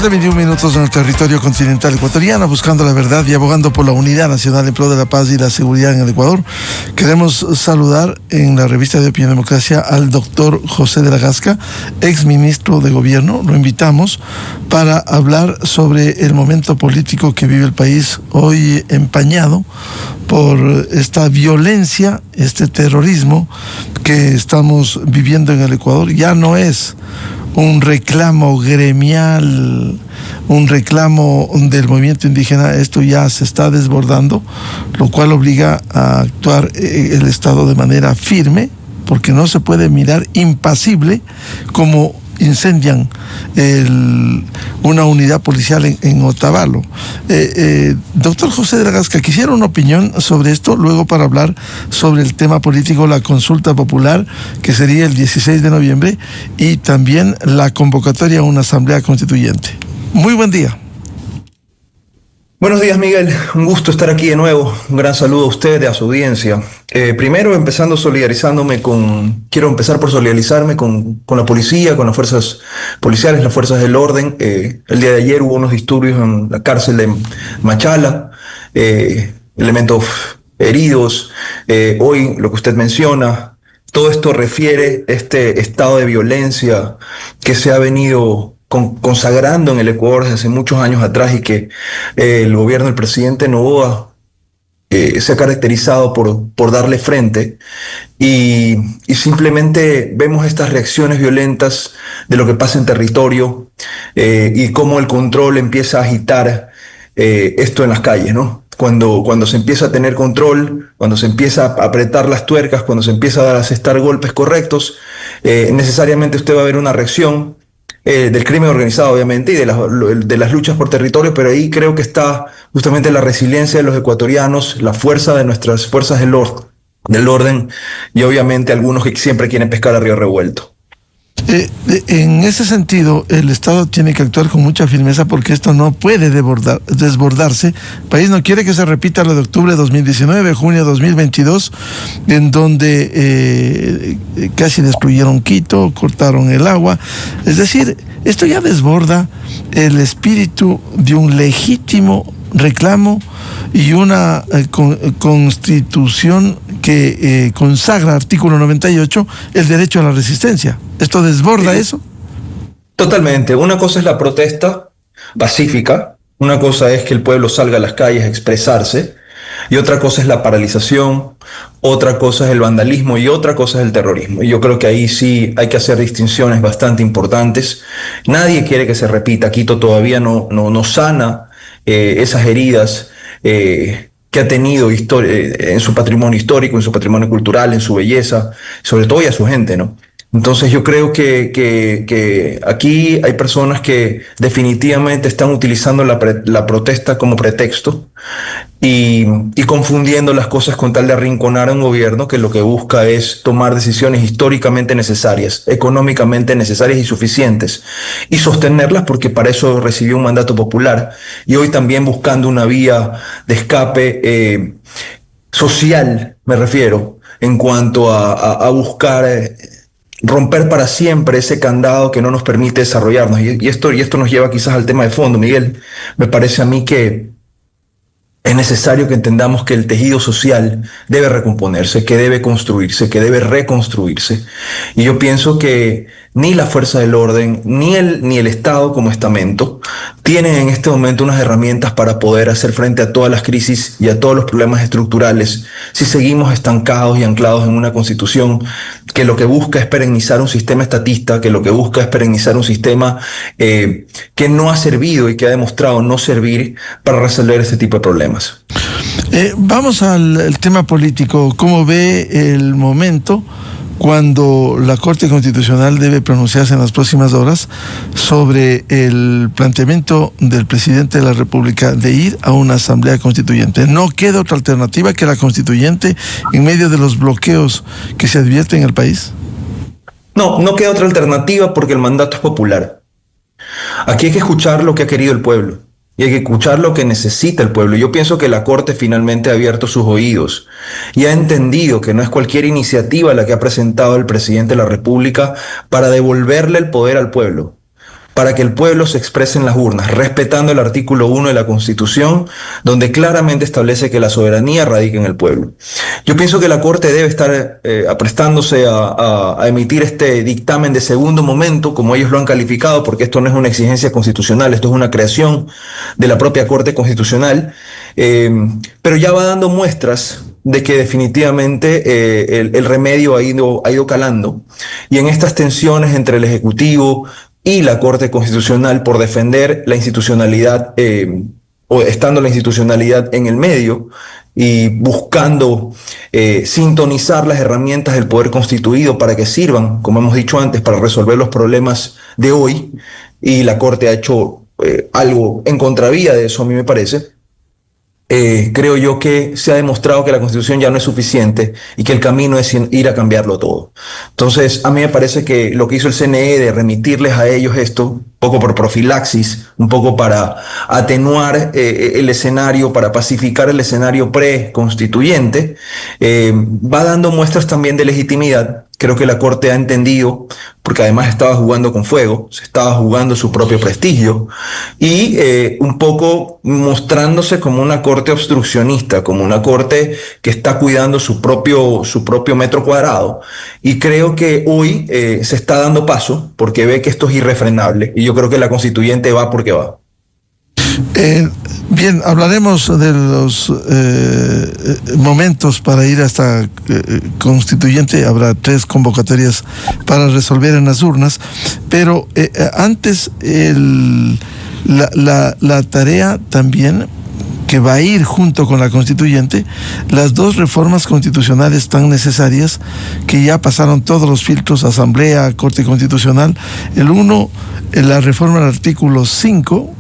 7:21 en el territorio continental ecuatoriano, buscando la verdad y abogando por la unidad nacional en pro de la paz y la seguridad en el Ecuador. Queremos saludar en la revista de Opinión Democracia al doctor José de la Gasca, ex ministro de Gobierno. Lo invitamos para hablar sobre el momento político que vive el país hoy, empañado por esta violencia, este terrorismo que estamos viviendo en el Ecuador. Ya no es un reclamo gremial, un reclamo del movimiento indígena. Esto ya se está desbordando, lo cual obliga a actuar el Estado de manera firme, porque no se puede mirar impasible como incendian una unidad policial en Otavalo. Doctor José de la Gasca, quisiera una opinión sobre esto, luego para hablar sobre el tema político, la consulta popular, que sería el 16 de noviembre, y también la convocatoria a una asamblea constituyente. Muy buen día. Buenos días, Miguel. Un gusto estar aquí de nuevo. Un gran saludo a usted y a su audiencia. Quiero empezar por solidarizarme con la policía, con las fuerzas policiales, las fuerzas del orden. El día de ayer hubo unos disturbios en la cárcel de Machala, elementos heridos. Hoy, lo que usted menciona, todo esto refiere a este estado de violencia que se ha venido consagrando en el Ecuador desde hace muchos años atrás, y que el gobierno del presidente Noboa se ha caracterizado por darle frente, y simplemente vemos estas reacciones violentas de lo que pasa en territorio, y cómo el control empieza a agitar esto en las calles, ¿no? Cuando se empieza a tener control, cuando se empieza a apretar las tuercas, cuando se empieza a asestar golpes correctos, necesariamente usted va a ver una reacción del crimen organizado, obviamente, y de las luchas por territorio, pero ahí creo que está justamente la resiliencia de los ecuatorianos, la fuerza de nuestras fuerzas del orden, y obviamente algunos que siempre quieren pescar a río revuelto. En ese sentido, el Estado tiene que actuar con mucha firmeza, porque esto no puede desbordarse. El país no quiere que se repita lo de octubre de 2019, junio de 2022, en donde casi destruyeron Quito, cortaron el agua. Es decir, esto ya desborda el espíritu de un legítimo reclamo y una constitución que consagra, artículo 98, el derecho a la resistencia. ¿Esto desborda eso? Totalmente. Una cosa es la protesta pacífica, una cosa es que el pueblo salga a las calles a expresarse, y otra cosa es la paralización, otra cosa es el vandalismo, y otra cosa es el terrorismo. Y yo creo que ahí sí hay que hacer distinciones bastante importantes. Nadie quiere que se repita. Quito todavía no sana esas heridas que ha tenido en su patrimonio histórico, en su patrimonio cultural, en su belleza, sobre todo, y a su gente, ¿no? Entonces yo creo que aquí hay personas que definitivamente están utilizando la protesta como pretexto, y confundiendo las cosas con tal de arrinconar a un gobierno que lo que busca es tomar decisiones históricamente necesarias, económicamente necesarias y suficientes, y sostenerlas, porque para eso recibió un mandato popular, y hoy también buscando una vía de escape social, me refiero, en cuanto a buscar romper para siempre ese candado que no nos permite desarrollarnos. Y esto nos lleva quizás al tema de fondo, Miguel. Me parece a mí que es necesario que entendamos que el tejido social debe recomponerse, que debe construirse, que debe reconstruirse. Y yo pienso que ni la fuerza del orden, ni el Estado como estamento tienen en este momento unas herramientas para poder hacer frente a todas las crisis y a todos los problemas estructurales, si seguimos estancados y anclados en una constitución que lo que busca es perennizar un sistema estatista, que lo que busca es perennizar un sistema que no ha servido y que ha demostrado no servir para resolver este tipo de problemas. Vamos al tema político. ¿Cómo ve el momento cuando la Corte Constitucional debe pronunciarse en las próximas horas sobre el planteamiento del presidente de la República de ir a una asamblea constituyente? No queda otra alternativa que la constituyente en medio de los bloqueos que se advierten en el país. No queda otra alternativa, porque el mandato es popular. Aquí hay que escuchar lo que ha querido el pueblo, y hay que escuchar lo que necesita el pueblo. Yo pienso que la Corte finalmente ha abierto sus oídos y ha entendido que no es cualquier iniciativa la que ha presentado el presidente de la República para devolverle el poder al pueblo, para que el pueblo se exprese en las urnas, respetando el artículo 1 de la Constitución, donde claramente establece que la soberanía radica en el pueblo. Yo pienso que la Corte debe estar aprestándose a emitir este dictamen de segundo momento, como ellos lo han calificado, porque esto no es una exigencia constitucional, esto es una creación de la propia Corte Constitucional, pero ya va dando muestras de que definitivamente el remedio ha ido calando. Y en estas tensiones entre el Ejecutivo y la Corte Constitucional por defender la institucionalidad, o estando la institucionalidad en el medio y buscando sintonizar las herramientas del poder constituido para que sirvan, como hemos dicho antes, para resolver los problemas de hoy, y la Corte ha hecho algo en contravía de eso, a mí me parece. Creo yo que se ha demostrado que la Constitución ya no es suficiente y que el camino es ir a cambiarlo todo. Entonces, a mí me parece que lo que hizo el CNE de remitirles a ellos esto, un poco por profilaxis, un poco para atenuar el escenario, para pacificar el escenario preconstituyente, va dando muestras también de legitimidad. Creo que la Corte ha entendido, porque además estaba jugando con fuego, se estaba jugando su propio prestigio, y un poco mostrándose como una Corte obstruccionista, como una Corte que está cuidando su propio metro cuadrado. Y creo que hoy se está dando paso, porque ve que esto es irrefrenable, y yo creo que la Constituyente va porque va. Bien, hablaremos de los momentos para ir hasta constituyente. Habrá 3 convocatorias para resolver en las urnas, pero antes la tarea también que va a ir junto con la constituyente, las 2 reformas constitucionales tan necesarias que ya pasaron todos los filtros, Asamblea, Corte Constitucional. El uno, la reforma del artículo 5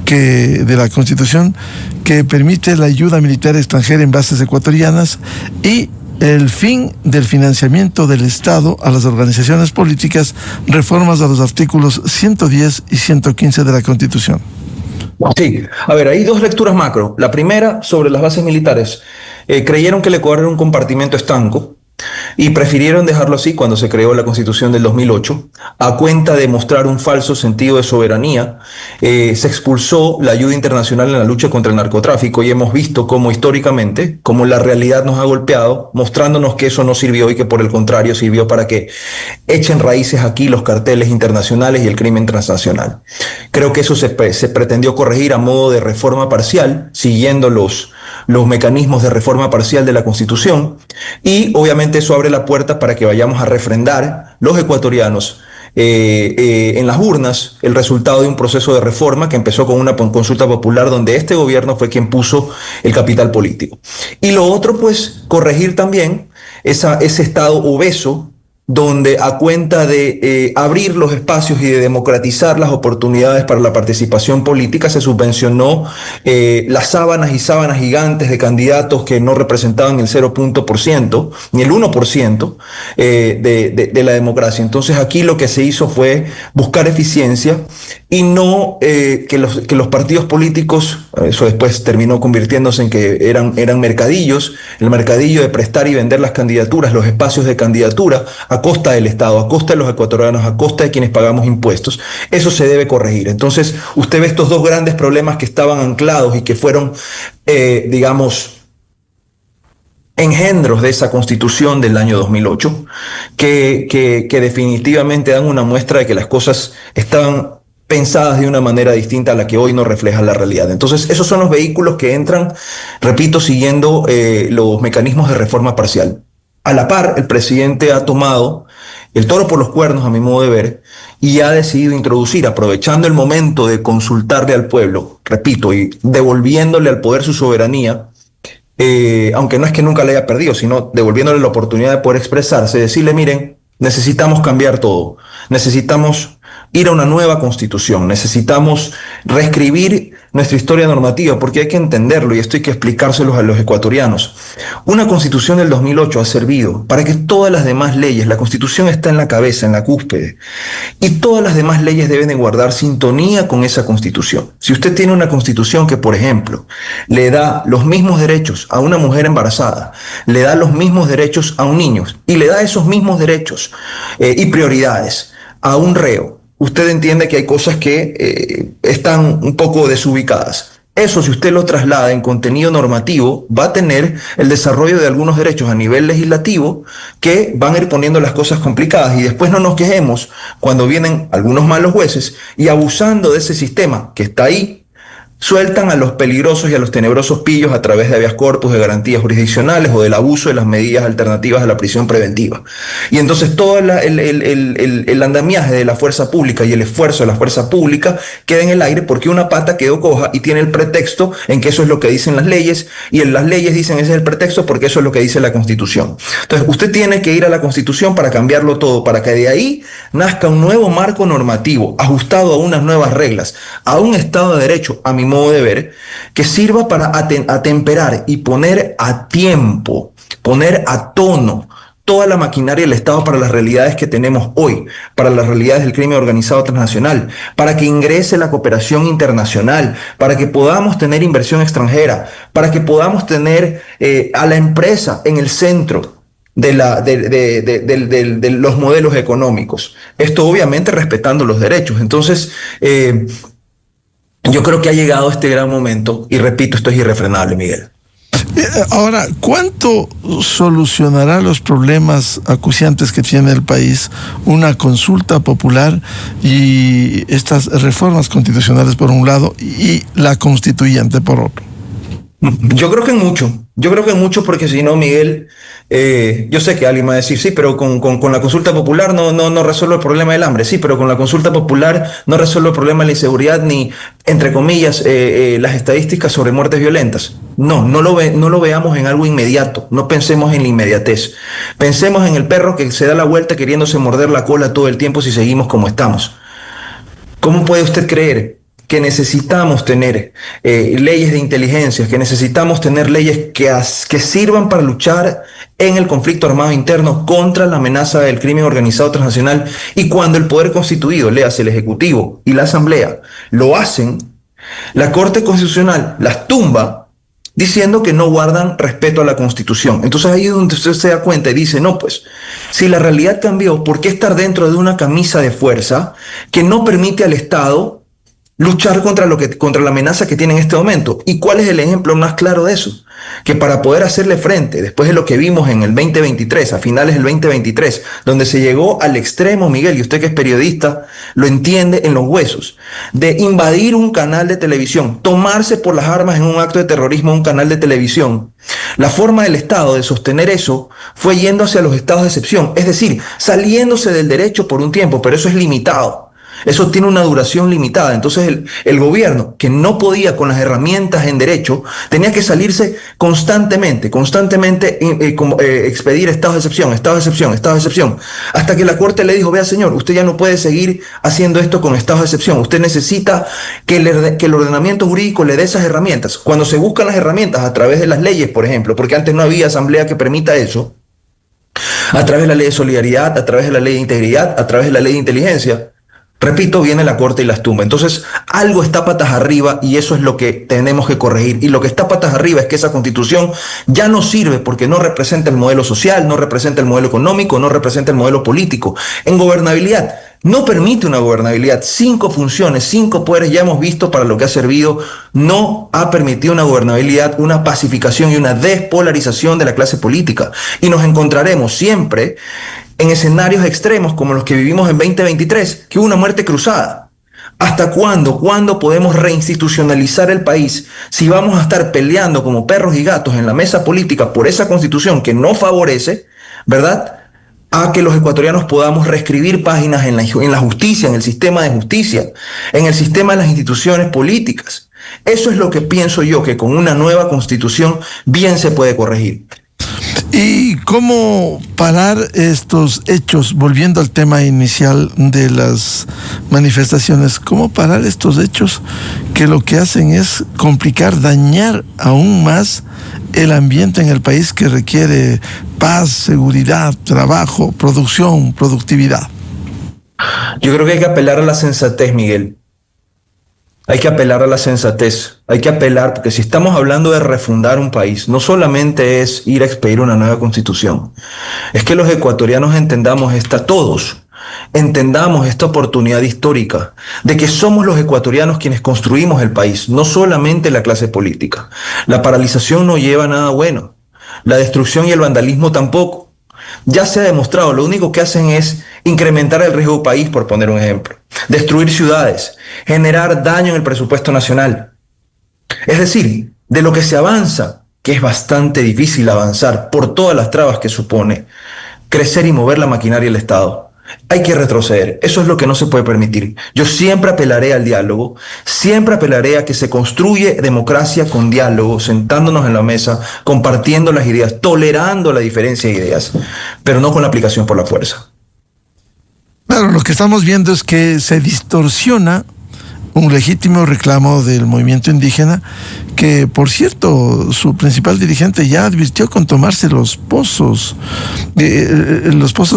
de la Constitución, que permite la ayuda militar extranjera en bases ecuatorianas, y el fin del financiamiento del Estado a las organizaciones políticas, reformas a los artículos 110 y 115 de la Constitución. Sí, a ver, hay 2 lecturas macro. La primera, sobre las bases militares. Creyeron que el Ecuador era un compartimento estanco y prefirieron dejarlo así cuando se creó la Constitución del 2008, a cuenta de mostrar un falso sentido de soberanía. Se expulsó la ayuda internacional en la lucha contra el narcotráfico, y hemos visto cómo históricamente, cómo la realidad nos ha golpeado, mostrándonos que eso no sirvió y que por el contrario sirvió para que echen raíces aquí los carteles internacionales y el crimen transnacional. Creo que eso se pretendió corregir a modo de reforma parcial, siguiendo los mecanismos de reforma parcial de la Constitución, y obviamente eso abre la puerta para que vayamos a refrendar los ecuatorianos en las urnas el resultado de un proceso de reforma que empezó con una consulta popular donde este gobierno fue quien puso el capital político. Y lo otro, pues, corregir también ese estado obeso donde, a cuenta de abrir los espacios y de democratizar las oportunidades para la participación política, se subvencionó las sábanas y sábanas gigantes de candidatos que no representaban el 0% ni el 1% de la democracia. Entonces aquí lo que se hizo fue buscar eficiencia y no que los partidos políticos, eso después terminó convirtiéndose en que eran mercadillos, el mercadillo de prestar y vender las candidaturas, los espacios de candidatura, a costa del Estado, a costa de los ecuatorianos, a costa de quienes pagamos impuestos. Eso se debe corregir. Entonces, usted ve estos 2 grandes problemas que estaban anclados y que fueron, digamos, engendros de esa Constitución del año 2008, que definitivamente dan una muestra de que las cosas estaban pensadas de una manera distinta a la que hoy no refleja la realidad. Entonces, esos son los vehículos que entran, repito, siguiendo los mecanismos de reforma parcial. A la par, el presidente ha tomado el toro por los cuernos, a mi modo de ver, y ha decidido introducir, aprovechando el momento de consultarle al pueblo, repito, y devolviéndole al poder su soberanía, aunque no es que nunca la haya perdido, sino devolviéndole la oportunidad de poder expresarse, decirle: miren, necesitamos cambiar todo, necesitamos ir a una nueva Constitución, necesitamos reescribir nuestra historia normativa, porque hay que entenderlo, y esto hay que explicárselos a los ecuatorianos. Una Constitución del 2008 ha servido para que todas las demás leyes, la Constitución está en la cabeza, en la cúspide, y todas las demás leyes deben de guardar sintonía con esa Constitución. Si usted tiene una Constitución que, por ejemplo, le da los mismos derechos a una mujer embarazada, le da los mismos derechos a un niño, y le da esos mismos derechos y prioridades a un reo, usted entiende que hay cosas que están un poco desubicadas. Eso, si usted lo traslada en contenido normativo, va a tener el desarrollo de algunos derechos a nivel legislativo que van a ir poniendo las cosas complicadas, y después no nos quejemos cuando vienen algunos malos jueces y, abusando de ese sistema que está ahí, sueltan a los peligrosos y a los tenebrosos pillos a través de habeas corpus, de garantías jurisdiccionales o del abuso de las medidas alternativas a la prisión preventiva. Y entonces todo el andamiaje de la fuerza pública y el esfuerzo de la fuerza pública queda en el aire porque una pata quedó coja y tiene el pretexto en que eso es lo que dicen las leyes, y en las leyes dicen ese es el pretexto porque eso es lo que dice la Constitución. Entonces usted tiene que ir a la Constitución para cambiarlo todo, para que de ahí nazca un nuevo marco normativo ajustado a unas nuevas reglas, a un Estado de Derecho, a mi modo de ver, que sirva para atemperar y poner a tiempo, poner a tono toda la maquinaria del Estado para las realidades que tenemos hoy, para las realidades del crimen organizado transnacional, para que ingrese la cooperación internacional, para que podamos tener inversión extranjera, para que podamos tener a la empresa en el centro de los modelos económicos. Esto obviamente respetando los derechos. Entonces, yo creo que ha llegado este gran momento, y repito, esto es irrefrenable, Miguel. Ahora, ¿cuánto solucionará los problemas acuciantes que tiene el país una consulta popular y estas reformas constitucionales por un lado y la constituyente por otro? Yo creo que en mucho, porque si no, Miguel, yo sé que alguien me va a decir, sí, pero con la consulta popular no resuelve el problema del hambre. Sí, pero con la consulta popular no resuelve el problema de la inseguridad ni, entre comillas, las estadísticas sobre muertes violentas. No lo veamos en algo inmediato, no pensemos en la inmediatez. Pensemos en el perro que se da la vuelta queriéndose morder la cola todo el tiempo si seguimos como estamos. ¿Cómo puede usted creer que necesitamos tener leyes de inteligencia, que necesitamos tener leyes que sirvan para luchar en el conflicto armado interno contra la amenaza del crimen organizado transnacional, y cuando el poder constituido, léase el Ejecutivo y la Asamblea, lo hacen, la Corte Constitucional las tumba diciendo que no guardan respeto a la Constitución? Entonces ahí es donde usted se da cuenta y dice, no, pues, si la realidad cambió, ¿por qué estar dentro de una camisa de fuerza que no permite al Estado luchar contra la amenaza que tiene en este momento? ¿Y cuál es el ejemplo más claro de eso? Que para poder hacerle frente, después de lo que vimos en el 2023, a finales del 2023, donde se llegó al extremo, Miguel, y usted que es periodista, lo entiende en los huesos, de invadir un canal de televisión, tomarse por las armas en un acto de terrorismo un canal de televisión, la forma del Estado de sostener eso fue yendo hacia los estados de excepción, es decir, saliéndose del derecho por un tiempo, pero eso es limitado. Eso tiene una duración limitada. Entonces el gobierno, que no podía con las herramientas en derecho, tenía que salirse constantemente expedir estados de excepción, hasta que la Corte le dijo, vea señor, usted ya no puede seguir haciendo esto con estados de excepción, usted necesita que el ordenamiento jurídico le dé esas herramientas. Cuando se buscan las herramientas a través de las leyes, por ejemplo, porque antes no había asamblea que permita eso, a través de la ley de solidaridad, a través de la ley de integridad, a través de la ley de inteligencia, repito, viene la Corte y las tumba. Entonces, algo está patas arriba, y eso es lo que tenemos que corregir. Y lo que está patas arriba es que esa Constitución ya no sirve porque no representa el modelo social, no representa el modelo económico, no representa el modelo político. En gobernabilidad, no permite una gobernabilidad. 5 funciones, 5 poderes, ya hemos visto para lo que ha servido. No ha permitido una gobernabilidad, una pacificación y una despolarización de la clase política. Y nos encontraremos siempre en escenarios extremos como los que vivimos en 2023, que hubo una muerte cruzada. ¿Hasta cuándo? ¿Cuándo podemos reinstitucionalizar el país si vamos a estar peleando como perros y gatos en la mesa política por esa Constitución que no favorece, ¿verdad?, a que los ecuatorianos podamos reescribir páginas en la justicia, en el sistema de justicia, en el sistema de las instituciones políticas? Eso es lo que pienso yo, que con una nueva Constitución bien se puede corregir. ¿Y cómo parar estos hechos? Volviendo al tema inicial de las manifestaciones, ¿cómo parar estos hechos que lo que hacen es complicar, dañar aún más el ambiente en el país que requiere paz, seguridad, trabajo, producción, productividad? Yo creo que hay que apelar a la sensatez, Miguel. Hay que apelar a la sensatez, hay que apelar, porque si estamos hablando de refundar un país, no solamente es ir a expedir una nueva Constitución, es que los ecuatorianos entendamos todos, entendamos esta oportunidad histórica de que somos los ecuatorianos quienes construimos el país, no solamente la clase política. La paralización no lleva a nada bueno, la destrucción y el vandalismo tampoco. Ya se ha demostrado, lo único que hacen es incrementar el riesgo país, por poner un ejemplo, destruir ciudades, generar daño en el presupuesto nacional. Es decir, de lo que se avanza, que es bastante difícil avanzar por todas las trabas que supone crecer y mover la maquinaria del Estado, hay que retroceder. Eso es lo que no se puede permitir. Yo siempre apelaré al diálogo, siempre apelaré a que se construye democracia con diálogo, sentándonos en la mesa, compartiendo las ideas, tolerando la diferencia de ideas, pero no con la aplicación por la fuerza. Claro, lo que estamos viendo es que se distorsiona un legítimo reclamo del movimiento indígena que, por cierto, su principal dirigente ya advirtió con tomarse los pozos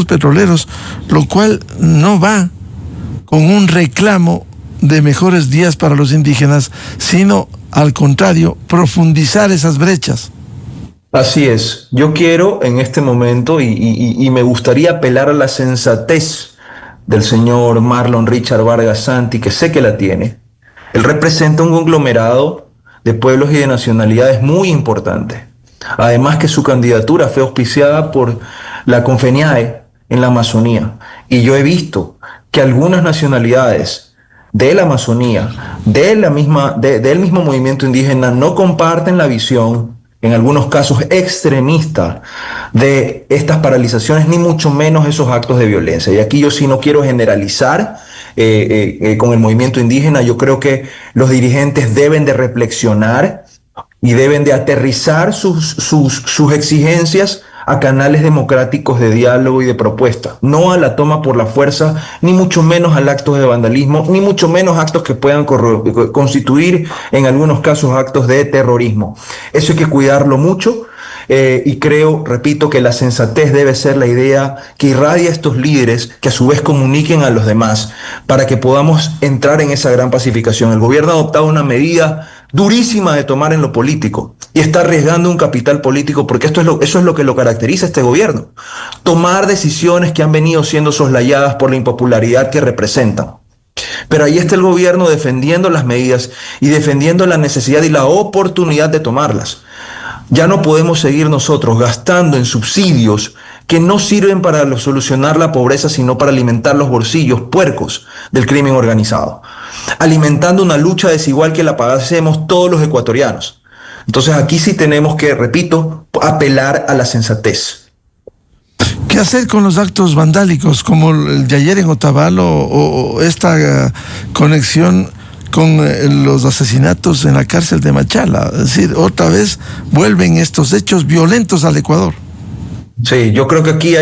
petroleros, lo cual no va con un reclamo de mejores días para los indígenas, sino al contrario, profundizar esas brechas. Así es. Yo quiero en este momento y me gustaría apelar a la sensatez del señor Marlon Richard Vargas Santi, que sé que la tiene. Él representa un conglomerado de pueblos y de nacionalidades muy importante. Además que su candidatura fue auspiciada por la Confeniae en la Amazonía. Y yo he visto que algunas nacionalidades de la Amazonía, del mismo movimiento indígena, no comparten la visión, en algunos casos extremista, de estas paralizaciones, ni mucho menos esos actos de violencia. Y aquí yo sí no quiero generalizar con el movimiento indígena. Yo creo que los dirigentes deben de reflexionar y deben de aterrizar sus exigencias a canales democráticos de diálogo y de propuesta, no a la toma por la fuerza, ni mucho menos al actos de vandalismo, ni mucho menos actos que puedan constituir en algunos casos actos de terrorismo. Eso hay que cuidarlo mucho. Y creo, repito, que la sensatez debe ser la idea que irradia a estos líderes, que a su vez comuniquen a los demás, para que podamos entrar en esa gran pacificación. El gobierno ha adoptado una medida durísima de tomar en lo político y está arriesgando un capital político, porque eso es lo que lo caracteriza a este gobierno. Tomar decisiones que han venido siendo soslayadas por la impopularidad que representan. Pero ahí está el gobierno defendiendo las medidas y defendiendo la necesidad y la oportunidad de tomarlas. Ya no podemos seguir nosotros gastando en subsidios que no sirven para solucionar la pobreza, sino para alimentar los bolsillos puercos del crimen organizado, alimentando una lucha desigual que la padecemos todos los ecuatorianos. Entonces aquí sí tenemos que, repito, apelar a la sensatez. ¿Qué hacer con los actos vandálicos como el de ayer en Otavalo o esta conexión con los asesinatos en la cárcel de Machala? Es decir, otra vez vuelven estos hechos violentos al Ecuador. Sí, yo creo que aquí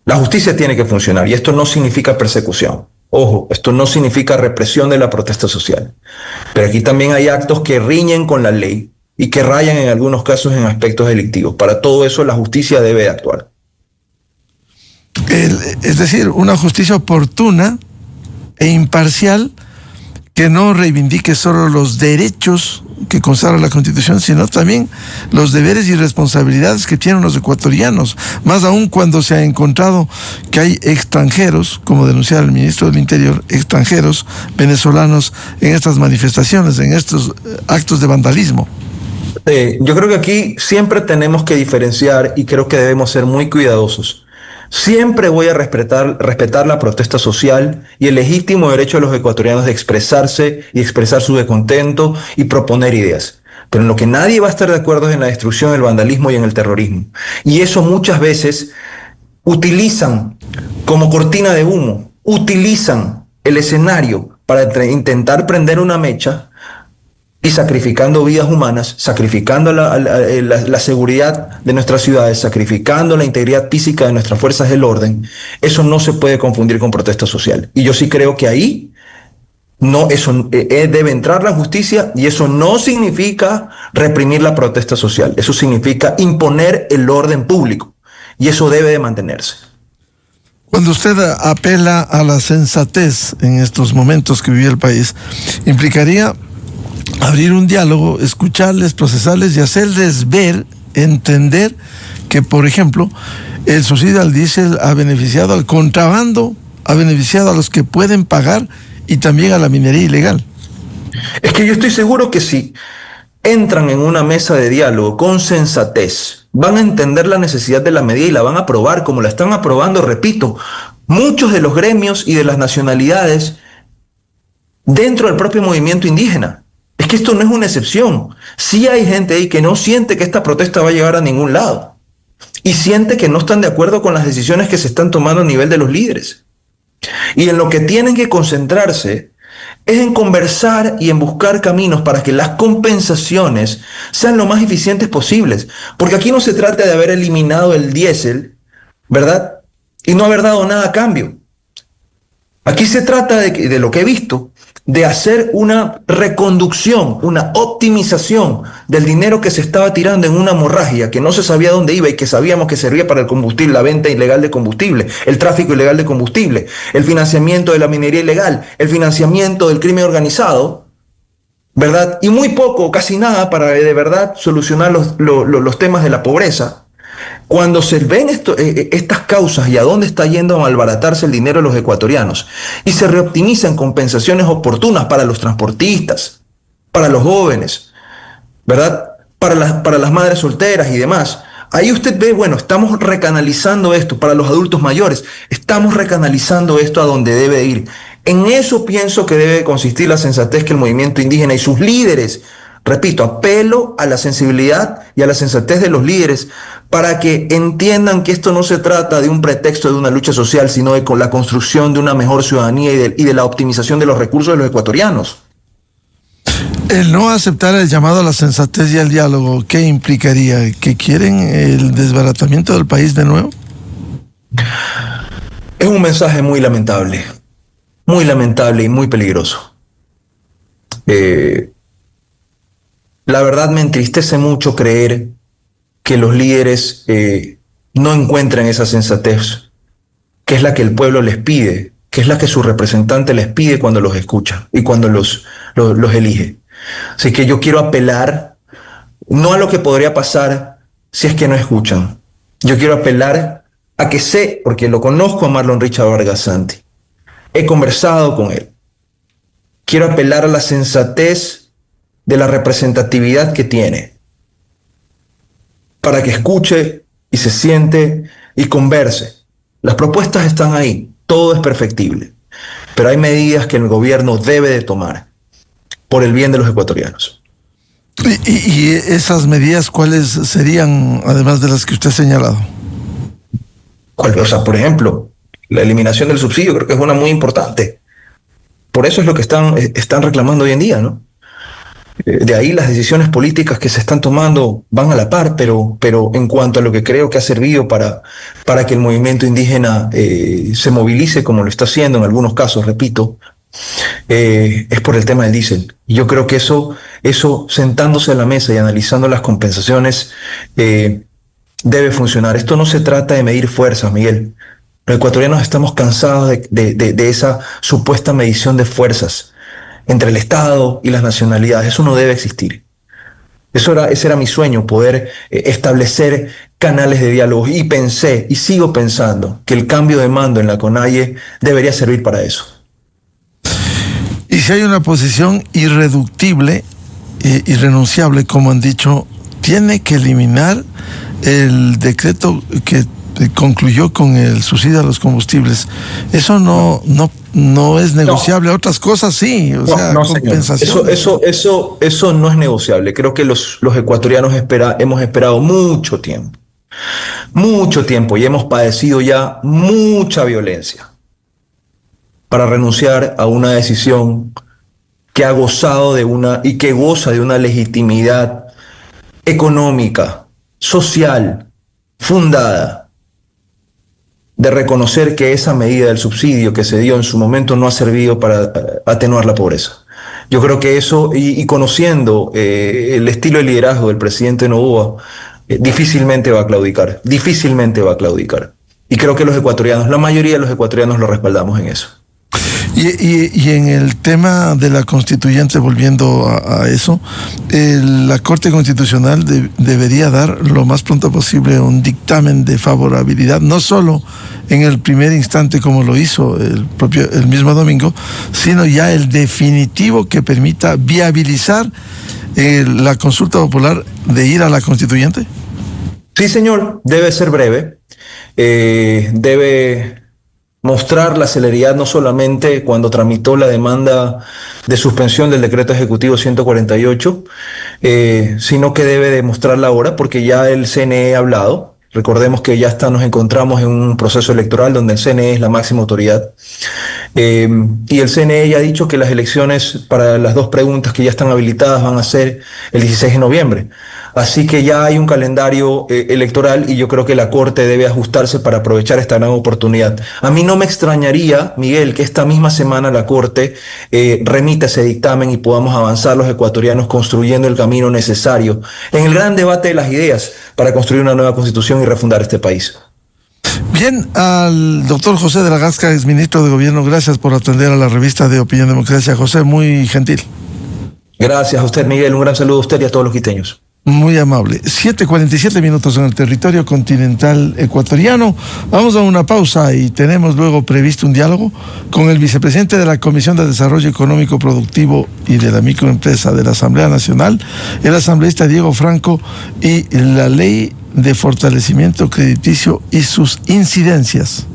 la justicia tiene que funcionar, y esto no significa persecución. Ojo, esto no significa represión de la protesta social. Pero aquí también hay actos que riñen con la ley y que rayan en algunos casos en aspectos delictivos. Para todo eso la justicia debe actuar. Es decir, una justicia oportuna e imparcial que no reivindique solo los derechos que consagra la Constitución, sino también los deberes y responsabilidades que tienen los ecuatorianos, más aún cuando se ha encontrado que hay extranjeros, como denunciaba el ministro del Interior, extranjeros venezolanos en estas manifestaciones, en estos actos de vandalismo. Yo creo que aquí siempre tenemos que diferenciar, y creo que debemos ser muy cuidadosos. Siempre voy a respetar la protesta social y el legítimo derecho de los ecuatorianos de expresarse y expresar su descontento y proponer ideas. Pero en lo que nadie va a estar de acuerdo es en la destrucción, el vandalismo y en el terrorismo. Y eso muchas veces utilizan como cortina de humo, utilizan el escenario para intentar prender una mecha, y sacrificando vidas humanas, sacrificando la seguridad de nuestras ciudades, sacrificando la integridad física de nuestras fuerzas del orden. Eso no se puede confundir con protesta social. Y yo sí creo que ahí debe entrar la justicia, y eso no significa reprimir la protesta social. Eso significa imponer el orden público, y eso debe de mantenerse. Cuando usted apela a la sensatez en estos momentos que vive el país, implicaría abrir un diálogo, escucharles, procesarles y hacerles ver, entender que, por ejemplo, El subsidio al diésel ha beneficiado al contrabando, ha beneficiado a los que pueden pagar y también a la minería ilegal. Es que yo estoy seguro que si entran en una mesa de diálogo con sensatez, van a entender la necesidad de la medida y la van a aprobar como la están aprobando, repito, muchos de los gremios y de las nacionalidades dentro del propio movimiento indígena. Es que esto no es una excepción. Sí hay gente ahí que no siente que esta protesta va a llegar a ningún lado y siente que no están de acuerdo con las decisiones que se están tomando a nivel de los líderes. Y en lo que tienen que concentrarse es en conversar y en buscar caminos para que las compensaciones sean lo más eficientes posibles. Porque aquí no se trata de haber eliminado el diésel, ¿verdad? Y no haber dado nada a cambio. Aquí se trata de lo que he visto, de hacer una reconducción, una optimización del dinero que se estaba tirando en una hemorragia que no se sabía dónde iba y que sabíamos que servía para el combustible, la venta ilegal de combustible, el tráfico ilegal de combustible, el financiamiento de la minería ilegal, el financiamiento del crimen organizado, ¿verdad? Y muy poco, casi nada, para de verdad solucionar los temas de la pobreza. Cuando se ven estas causas y a dónde está yendo a malbaratarse el dinero de los ecuatorianos y se reoptimizan compensaciones oportunas para los transportistas, para los jóvenes, ¿verdad? Para las madres solteras y demás. Ahí usted ve, bueno, estamos recanalizando esto para los adultos mayores, estamos recanalizando esto a donde debe ir. En eso pienso que debe consistir la sensatez que el movimiento indígena y sus líderes, repito, apelo a la sensibilidad y a la sensatez de los líderes para que entiendan que esto no se trata de un pretexto de una lucha social, sino de la construcción de una mejor ciudadanía y de la optimización de los recursos de los ecuatorianos. El no aceptar el llamado a la sensatez y al diálogo, ¿qué implicaría? ¿Que quieren el desbaratamiento del país de nuevo? Es un mensaje muy lamentable y muy peligroso. La verdad me entristece mucho creer que los líderes no encuentren esa sensatez, que es la que el pueblo les pide, que es la que su representante les pide cuando los escucha y cuando los elige. Así que yo quiero apelar no a lo que podría pasar si es que no escuchan. Yo quiero apelar a que sé, porque lo conozco a Marlon Richard Vargas Santi, he conversado con él. Quiero apelar a la sensatez de la representatividad que tiene, para que escuche y se siente y converse. Las propuestas están ahí, todo es perfectible, pero hay medidas que el gobierno debe de tomar por el bien de los ecuatorianos. ¿Y esas medidas cuáles serían, además de las que usted ha señalado? O sea, por ejemplo, la eliminación del subsidio creo que es una muy importante. Por eso es lo que están reclamando hoy en día, ¿no? De ahí las decisiones políticas que se están tomando van a la par, pero en cuanto a lo que creo que ha servido para que el movimiento indígena se movilice como lo está haciendo en algunos casos, repito, es por el tema del diésel. Y yo creo que eso sentándose a la mesa y analizando las compensaciones debe funcionar. Esto no se trata de medir fuerzas, Miguel. Los ecuatorianos estamos cansados de esa supuesta medición de fuerzas entre el Estado y las nacionalidades. Eso no debe existir. Ese era mi sueño, poder establecer canales de diálogo. Y pensé, y sigo pensando, que el cambio de mando en la CONAIE debería servir para eso. Y si hay una posición irreductible, irrenunciable, como han dicho, tiene que eliminar el decreto que concluyó con el subsidio a los combustibles. Eso no es negociable. Otras cosas sí, compensación. Eso no es negociable. Creo que los ecuatorianos hemos esperado mucho tiempo y hemos padecido ya mucha violencia para renunciar a una decisión que ha gozado y que goza de una legitimidad económica, social, fundada, de reconocer que esa medida del subsidio que se dio en su momento no ha servido para atenuar la pobreza. Yo creo que eso, y conociendo el estilo de liderazgo del presidente Noboa, difícilmente va a claudicar. Y creo que los ecuatorianos, la mayoría de los ecuatorianos lo respaldamos en eso. Y en el tema de la constituyente, volviendo a eso, la Corte Constitucional debería dar lo más pronto posible un dictamen de favorabilidad, no solo en el primer instante como lo hizo el mismo domingo, sino ya el definitivo que permita viabilizar la consulta popular de ir a la constituyente. Sí, señor, debe ser breve, debe mostrar la celeridad no solamente cuando tramitó la demanda de suspensión del decreto ejecutivo 148, sino que debe demostrarla ahora porque ya el CNE ha hablado. Recordemos que ya nos encontramos en un proceso electoral donde el CNE es la máxima autoridad. Y el CNE ya ha dicho que las elecciones para las dos preguntas que ya están habilitadas van a ser el 16 de noviembre. Así que ya hay un calendario electoral y yo creo que la Corte debe ajustarse para aprovechar esta gran oportunidad. A mí no me extrañaría, Miguel, que esta misma semana la Corte remita ese dictamen y podamos avanzar los ecuatorianos construyendo el camino necesario en el gran debate de las ideas para construir una nueva constitución y refundar este país. Bien, al doctor José de la Gasca, exministro de Gobierno, gracias por atender a la revista de Opinión Democracia. José, muy gentil. Gracias a usted, Miguel. Un gran saludo a usted y a todos los quiteños. Muy amable. 7:47 en el territorio continental ecuatoriano. Vamos a una pausa y tenemos luego previsto un diálogo con el vicepresidente de la Comisión de Desarrollo Económico Productivo y de la Microempresa de la Asamblea Nacional, el asambleísta Diego Franco, y la ley de fortalecimiento crediticio y sus incidencias.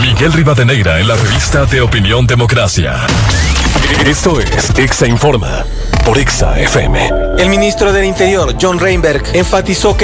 Miguel Rivadeneira en la revista de Opinión Democracia. Esto es Exa Informa por Exa FM. El ministro del Interior, John Reinberg, enfatizó que